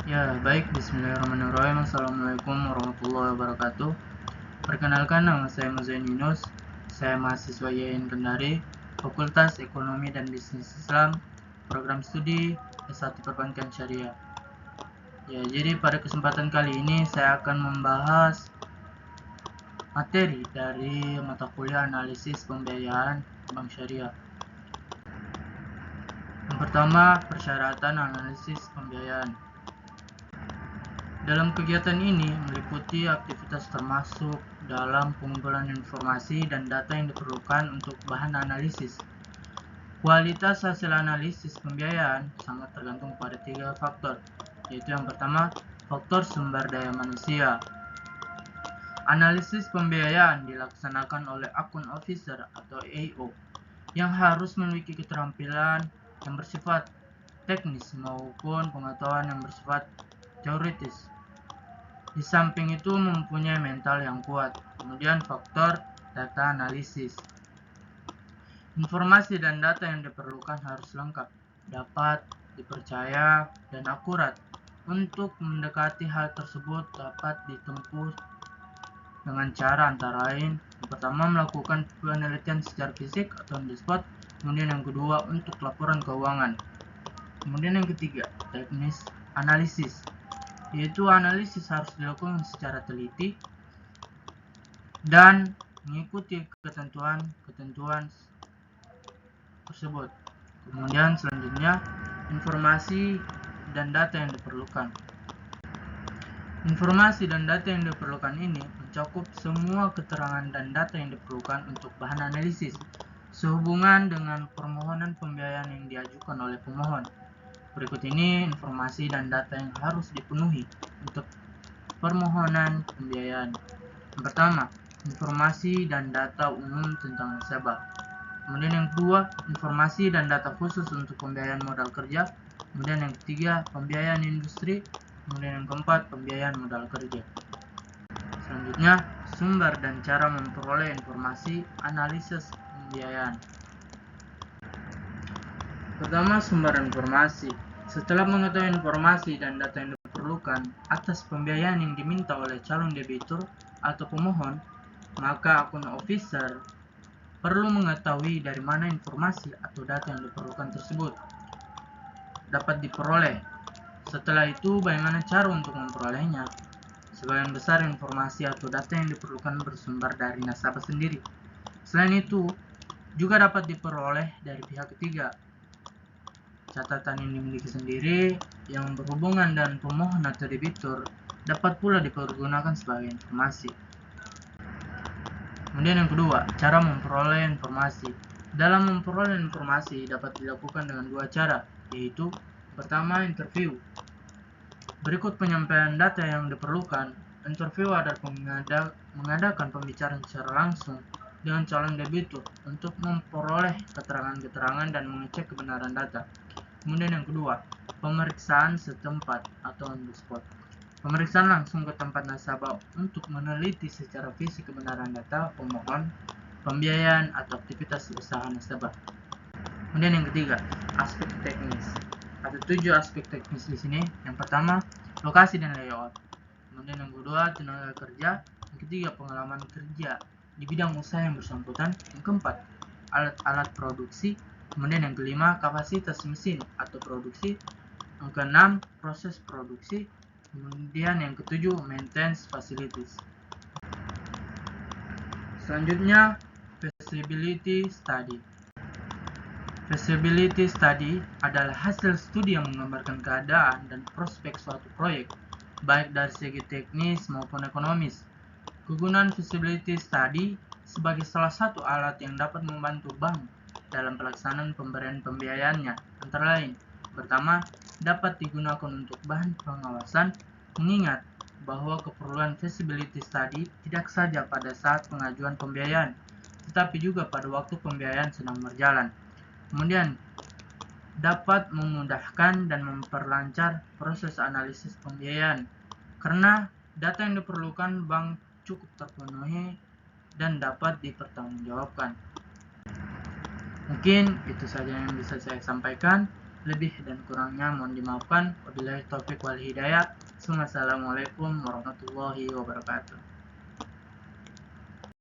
Ya, baik. Bismillahirrahmanirrahim. Assalamualaikum warahmatullahi wabarakatuh. Perkenalkan, nama saya Muzain Yunus. Saya mahasiswa YN Kendari, Fakultas Ekonomi dan Bisnis Islam, Program Studi S1 Perbankan Syariah. Ya, jadi pada kesempatan kali ini saya akan membahas materi dari mata kuliah analisis pembiayaan bank syariah. Yang pertama, persyaratan analisis pembiayaan. Dalam kegiatan ini meliputi aktivitas termasuk dalam pengumpulan informasi dan data yang diperlukan untuk bahan analisis. Kualitas hasil analisis pembiayaan sangat tergantung pada 3 faktor, yaitu yang pertama, faktor sumber daya manusia. Analisis pembiayaan dilaksanakan oleh akun officer atau AO yang harus memiliki keterampilan yang bersifat teknis maupun pengetahuan yang bersifat teoritis. Di samping itu mempunyai mental yang kuat. Kemudian faktor data analisis. Informasi dan data yang diperlukan harus lengkap, dapat dipercaya, dan akurat. Untuk mendekati hal tersebut dapat ditempuh dengan cara antara lain, yang pertama melakukan penelitian secara fisik atau on the spot, kemudian yang kedua untuk laporan keuangan. Kemudian yang ketiga, teknis analisis, yaitu analisis harus dilakukan secara teliti dan mengikuti ketentuan tersebut. Kemudian selanjutnya, informasi dan data yang diperlukan. Informasi dan data yang diperlukan ini mencakup semua keterangan dan data yang diperlukan untuk bahan analisis sehubungan dengan permohonan pembiayaan yang diajukan oleh pemohon. Berikut ini informasi dan data yang harus dipenuhi untuk permohonan pembiayaan. Yang pertama, informasi dan data umum tentang nasabah. Kemudian yang kedua, informasi dan data khusus untuk pembiayaan modal kerja. Kemudian yang ketiga, pembiayaan industri. Kemudian yang keempat, pembiayaan modal kerja. Selanjutnya, sumber dan cara memperoleh informasi analisis pembiayaan. Pertama, sumber informasi. Setelah mengetahui informasi dan data yang diperlukan atas pembiayaan yang diminta oleh calon debitur atau pemohon, maka akun officer perlu mengetahui dari mana informasi atau data yang diperlukan tersebut dapat diperoleh. Setelah itu, bagaimana cara untuk memperolehnya? Sebagian besar informasi atau data yang diperlukan bersumber dari nasabah sendiri. Selain itu, juga dapat diperoleh dari pihak ketiga. Catatan yang dimiliki sendiri yang berhubungan dengan pemohon atau debitur dapat pula dipergunakan sebagai informasi. Kemudian yang kedua, cara memperoleh informasi. Dalam memperoleh informasi dapat dilakukan dengan dua cara, yaitu pertama, interview. Berikut penyampaian data yang diperlukan. Interview adalah mengadakan pembicaraan secara langsung dengan calon debitur untuk memperoleh keterangan-keterangan dan mengecek kebenaran data. Kemudian yang kedua, pemeriksaan setempat atau on the spot. Pemeriksaan langsung ke tempat nasabah untuk meneliti secara fisik kebenaran data pemohon, pembiayaan atau aktivitas usaha nasabah. Kemudian yang ketiga, aspek teknis. Ada 7 aspek teknis di sini. Yang pertama, lokasi dan layout. Kemudian yang kedua, tenaga kerja. Yang ketiga, pengalaman kerja di bidang usaha yang bersangkutan. Yang keempat, alat-alat produksi. Kemudian yang kelima, kapasitas mesin atau produksi. Yang keenam, proses produksi. Kemudian yang ketujuh, maintenance facilities. Selanjutnya, feasibility study. Feasibility study adalah hasil studi yang menggambarkan keadaan dan prospek suatu proyek, baik dari segi teknis maupun ekonomis. Kegunaan feasibility study sebagai salah satu alat yang dapat membantu bank dalam pelaksanaan pemberian pembiayaannya, antara lain, pertama, dapat digunakan untuk bahan pengawasan, mengingat bahwa keperluan feasibility study tidak saja pada saat pengajuan pembiayaan, tetapi juga pada waktu pembiayaan sedang berjalan. Kemudian, dapat memudahkan dan memperlancar proses analisis pembiayaan, karena data yang diperlukan bank cukup terpenuhi dan dapat dipertanggungjawabkan. Mungkin itu saja yang bisa saya sampaikan. Lebih dan kurangnya mohon dimaafkan. Wabillahi taufiq wal hidayah. Assalamualaikum warahmatullahi wabarakatuh.